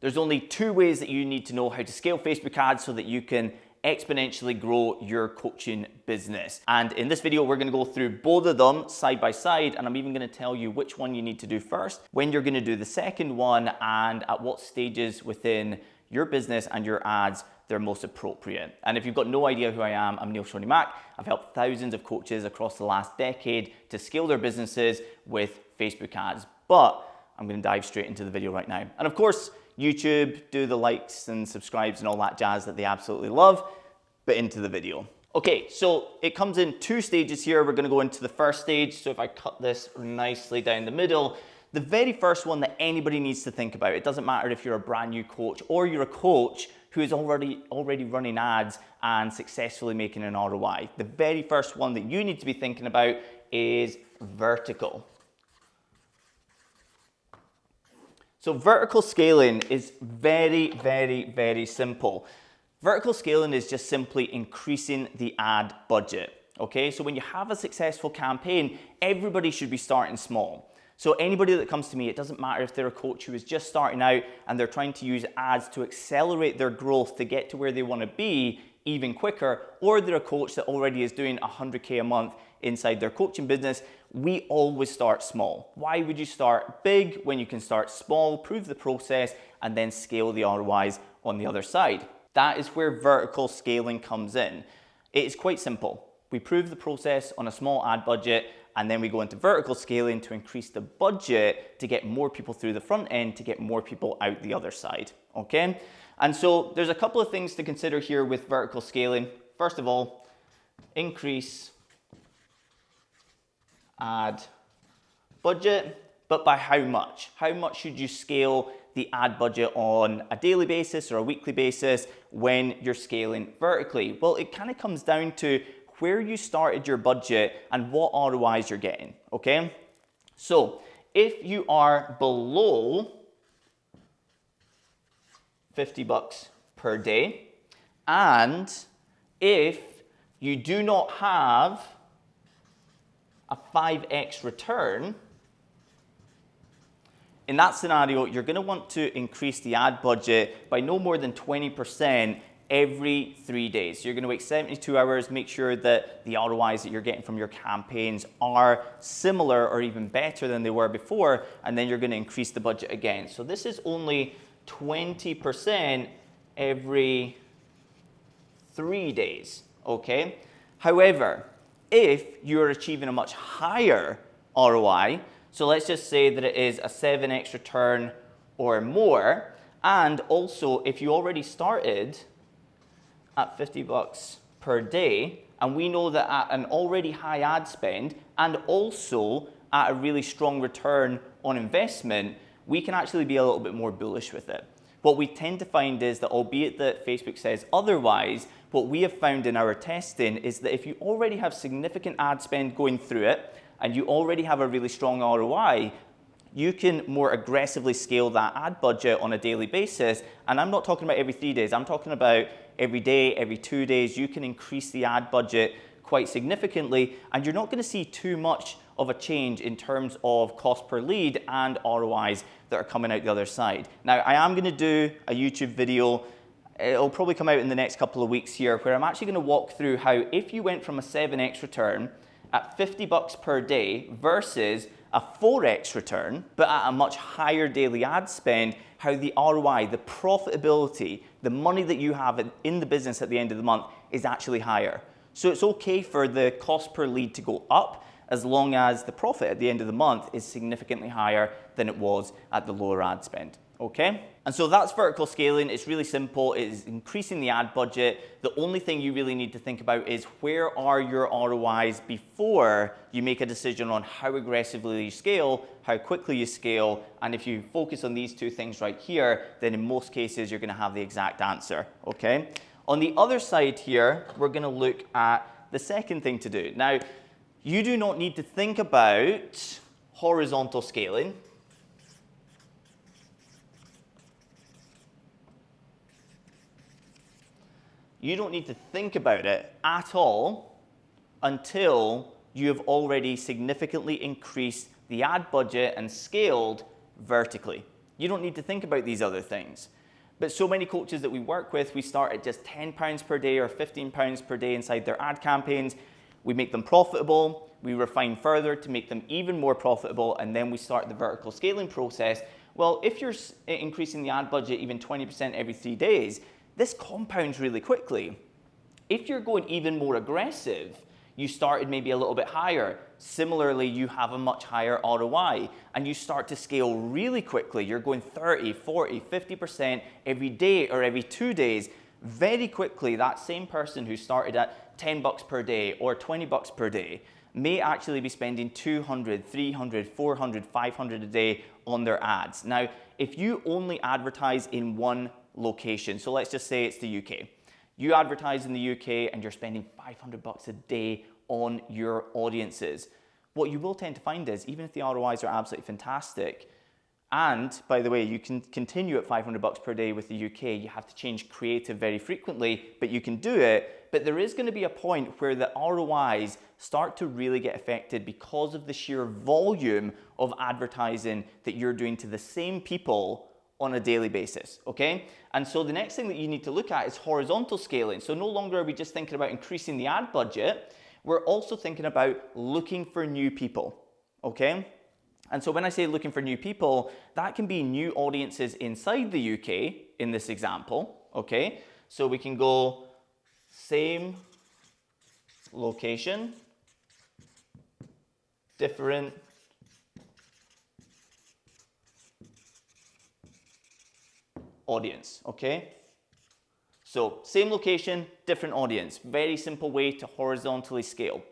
There's only two ways that you need to know how to scale Facebook ads so that you can exponentially grow your coaching business. And in this video, we're gonna go through both of them side by side, and I'm even gonna tell you which one you need to do first, when you're gonna do the second one, and at what stages within your business and your ads they're most appropriate. And if you've got no idea who I am, I'm Shoney. I've helped thousands of coaches across the last decade to scale their businesses with Facebook ads. But I'm gonna dive straight into the video right now. And of course, YouTube, do the likes and subscribes and all that jazz that they absolutely love, but into the video. Okay, so it comes in two stages here. We're gonna go into the first stage. So if I cut this nicely down the middle, the very first one that anybody needs to think about, it doesn't matter if you're a brand new coach or you're a coach who is already running ads and successfully making an ROI. The very first one that you need to be thinking about is vertical. So vertical scaling is very, very, very simple. Vertical scaling is just simply increasing the ad budget, okay? So when you have a successful campaign, everybody should be starting small. So anybody that comes to me, it doesn't matter if they're a coach who is just starting out and they're trying to use ads to accelerate their growth to get to where they want to be even quicker, or they're a coach that already is doing 100K a month inside their coaching business, we always start small. Why would you start big when you can start small, prove the process, and then scale the ROIs on the other side? That is where vertical scaling comes in. It is quite simple. We prove the process on a small ad budget, and then we go into vertical scaling to increase the budget to get more people through the front end, to get more people out the other side, okay? And so there's a couple of things to consider here with vertical scaling. First of all, increase ad budget, but by how much? How much should you scale the ad budget on a daily basis or a weekly basis when you're scaling vertically? Well, it kind of comes down to where you started your budget and what ROIs you're getting, okay? So if you are below $50 per day, and if you do not have a 5x return, in that scenario, you're gonna want to increase the ad budget by no more than 20% every 3 days. So you're gonna wait 72 hours, make sure that the ROIs that you're getting from your campaigns are similar or even better than they were before, and then you're gonna increase the budget again. So this is only 20% every 3 days, okay? However, if you're achieving a much higher ROI, so let's just say that it is a 7x return or more, and also if you already started at $50 per day, and we know that at an already high ad spend and also at a really strong return on investment, we can actually be a little bit more bullish with it. What we tend to find is that, albeit that Facebook says otherwise, what we have found in our testing is that if you already have significant ad spend going through it and you already have a really strong ROI, you can more aggressively scale that ad budget on a daily basis. And I'm not talking about every 3 days, I'm talking about every day, every 2 days. You can increase the ad budget quite significantly, and you're not gonna see too much of a change in terms of cost per lead and ROIs that are coming out the other side. Now, I am gonna do a YouTube video, it'll probably come out in the next couple of weeks here, where I'm actually gonna walk through how if you went from a 7x return at $50 per day versus a 4x return, but at a much higher daily ad spend, how the ROI, the profitability, the money that you have in the business at the end of the month is actually higher. So it's okay for the cost per lead to go up as long as the profit at the end of the month is significantly higher than it was at the lower ad spend, okay? And so that's vertical scaling. It's really simple. It is increasing the ad budget. The only thing you really need to think about is where are your ROIs before you make a decision on how aggressively you scale, how quickly you scale, and if you focus on these two things right here, then in most cases you're gonna have the exact answer, okay? On the other side here, we're gonna look at the second thing to do. Now, you do not need to think about horizontal scaling. You don't need to think about it at all until you have already significantly increased the ad budget and scaled vertically, You don't need to think about these other things. But so many coaches that we work with, we start at just £10 per day or £15 per day inside their ad campaigns. We make them profitable, we refine further to make them even more profitable, and then we start the vertical scaling process. Well, if you're increasing the ad budget even 20% every 3 days, this compounds really quickly. If you're going even more aggressive, you started maybe a little bit higher. Similarly, you have a much higher ROI and you start to scale really quickly. You're going 30, 40, 50% every day or every 2 days. Very quickly, that same person who started at $10 per day or $20 per day may actually be spending 200, 300, 400, 500 a day on their ads. Now, if you only advertise in one location, so let's just say it's the UK. You advertise in the UK and you're spending $500 a day on your audiences. What you will tend to find is, even if the ROIs are absolutely fantastic, and by the way, you can continue at $500 per day with the UK, you have to change creative very frequently, but you can do it. But there is going to be a point where the ROIs start to really get affected because of the sheer volume of advertising that you're doing to the same people on a daily basis, okay? And so the next thing that you need to look at is horizontal scaling. So no longer are we just thinking about increasing the ad budget, we're also thinking about looking for new people, okay? And so when I say looking for new people, that can be new audiences inside the UK in this example, okay? So we can go same location, different audience, okay? So same location, different audience. Very simple way to horizontally scale.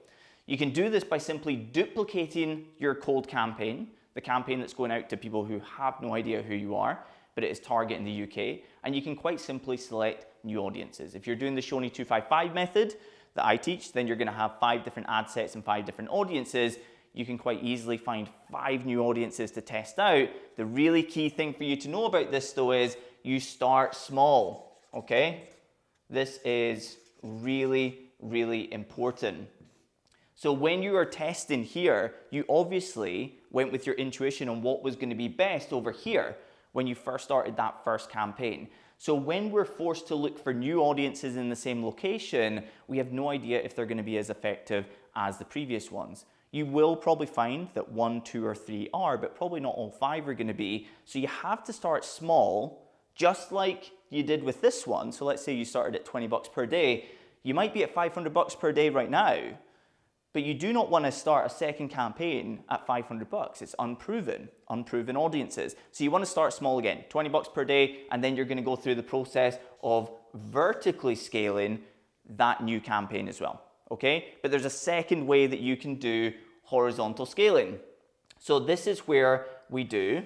You can do this by simply duplicating your cold campaign, the campaign that's going out to people who have no idea who you are, but it is targeting the UK, and you can quite simply select new audiences. If you're doing the Shoney 255 method that I teach, then you're gonna have 5 different ad sets and 5 different audiences. You can quite easily find 5 new audiences to test out. The really key thing for you to know about this though is you start small, okay? This is really, really important. So when you are testing here, you obviously went with your intuition on what was going to be best over here when you first started that first campaign. So when we're forced to look for new audiences in the same location, we have no idea if they're going to be as effective as the previous ones. You will probably find that 1, 2, or 3 are, but probably not all 5 are going to be. So you have to start small, just like you did with this one. So let's say you started at $20 per day. You might be at $500 per day right now, but you do not want to start a second campaign at $500. It's unproven audiences. So you want to start small again, $20 per day, and then you're going to go through the process of vertically scaling that new campaign as well, okay? But there's a second way that you can do horizontal scaling. So this is where we do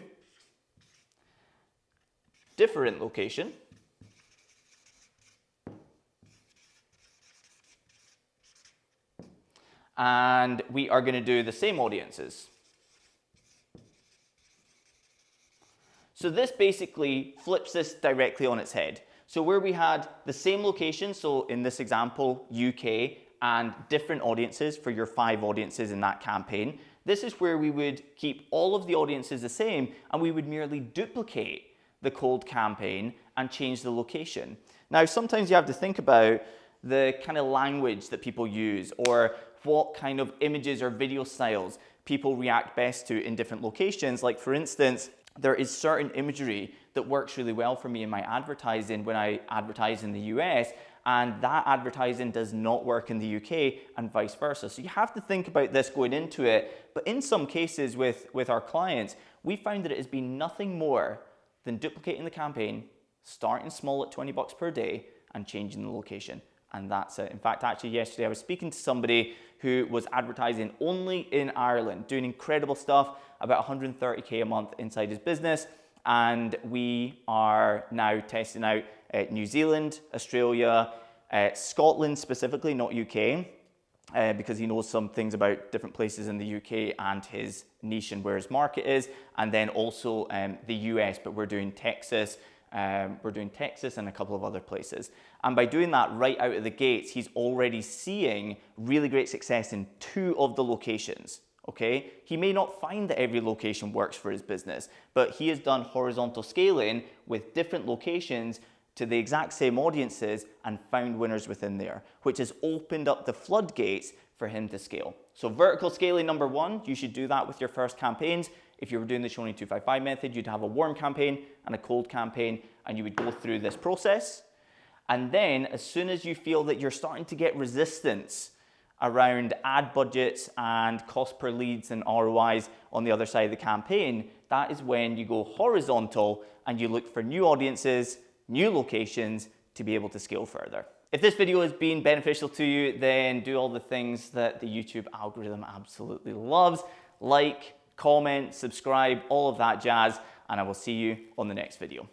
different location, and we are going to do the same audiences. So this basically flips this directly on its head. So where we had the same location, so in this example, UK, and different audiences for your 5 audiences in that campaign, this is where we would keep all of the audiences the same, and we would merely duplicate the cold campaign and change the location. Now, sometimes you have to think about the kind of language that people use, or what kind of images or video styles people react best to in different locations. Like for instance, there is certain imagery that works really well for me in my advertising when I advertise in the US, and that advertising does not work in the UK and vice versa. So you have to think about this going into it. But in some cases with our clients, we found that it has been nothing more than duplicating the campaign, starting small at $20 per day and changing the location. And that's it. In fact, actually yesterday I was speaking to somebody who was advertising only in Ireland, doing incredible stuff, about 130K a month inside his business. And we are now testing out New Zealand, Australia, Scotland specifically, not UK, because he knows some things about different places in the UK and his niche and where his market is. And then also the US, but we're doing Texas and a couple of other places. And by doing that right out of the gates, he's already seeing really great success in 2 of the locations, okay? He may not find that every location works for his business, but he has done horizontal scaling with different locations to the exact same audiences and found winners within there, which has opened up the floodgates for him to scale. So vertical scaling number one, you should do that with your first campaigns. If you were doing the Shoney 255 method, you'd have a warm campaign and a cold campaign, and you would go through this process. And then as soon as you feel that you're starting to get resistance around ad budgets and cost per leads and ROIs on the other side of the campaign, that is when you go horizontal and you look for new audiences, new locations to be able to scale further. If this video has been beneficial to you, then do all the things that the YouTube algorithm absolutely loves. Like, comment, subscribe, all of that jazz, and I will see you on the next video.